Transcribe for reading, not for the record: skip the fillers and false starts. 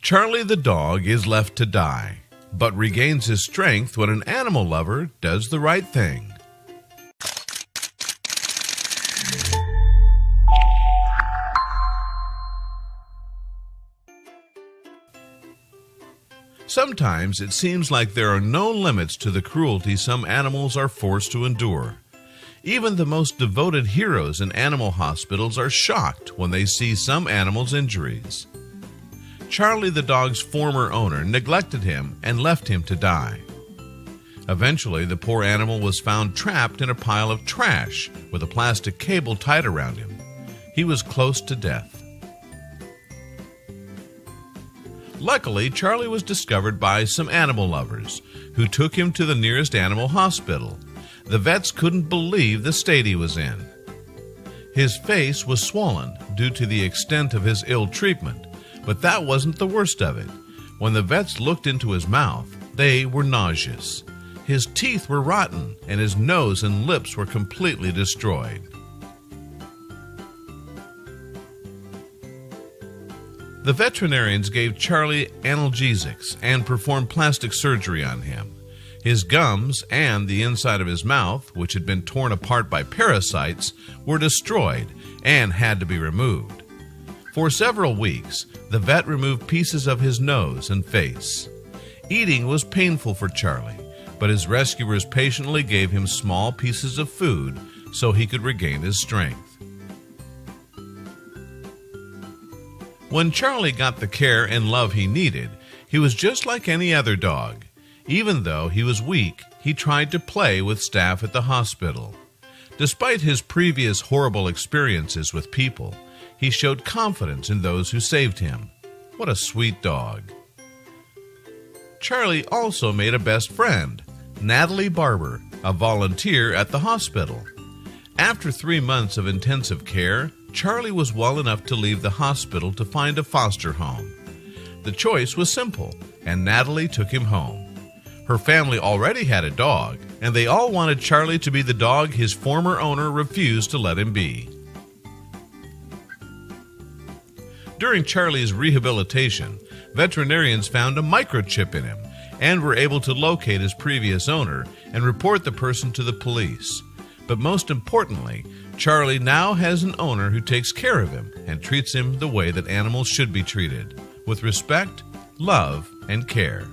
Charlie the dog is left to die, but regains his strength when an animal lover does the right thing. Sometimes it seems like there are no limits to the cruelty some animals are forced to endure. Even the most devoted heroes in animal hospitals are shocked when they see some animals' injuries. Charlie the dog's former owner neglected him and left him to die. Eventually, the poor animal was found trapped in a pile of trash with a plastic cable tied around him. He was close to death. Luckily, Charlie was discovered by some animal lovers who took him to the nearest animal hospital. The vets couldn't believe the state he was in. His face was swollen due to the extent of his ill treatment, but that wasn't the worst of it. When the vets looked into his mouth, they were nauseous. His teeth were rotten, and his nose and lips were completely destroyed. The veterinarians gave Charlie analgesics and performed plastic surgery on him. His gums and the inside of his mouth, which had been torn apart by parasites, were destroyed and had to be removed. For several weeks, the vet removed pieces of his nose and face. Eating was painful for Charlie, but his rescuers patiently gave him small pieces of food so he could regain his strength. When Charlie got the care and love he needed, he was just like any other dog. Even though he was weak, he tried to play with staff at the hospital. Despite his previous horrible experiences with people, he showed confidence in those who saved him. What a sweet dog. Charlie also made a best friend, Natalie Barber, a volunteer at the hospital. After 3 months of intensive care, Charlie was well enough to leave the hospital to find a foster home. The choice was simple, and Natalie took him home. Her family already had a dog, and they all wanted Charlie to be the dog his former owner refused to let him be. During Charlie's rehabilitation, veterinarians found a microchip in him and were able to locate his previous owner and report the person to the police. But most importantly, Charlie now has an owner who takes care of him and treats him the way that animals should be treated, with respect, love, and care.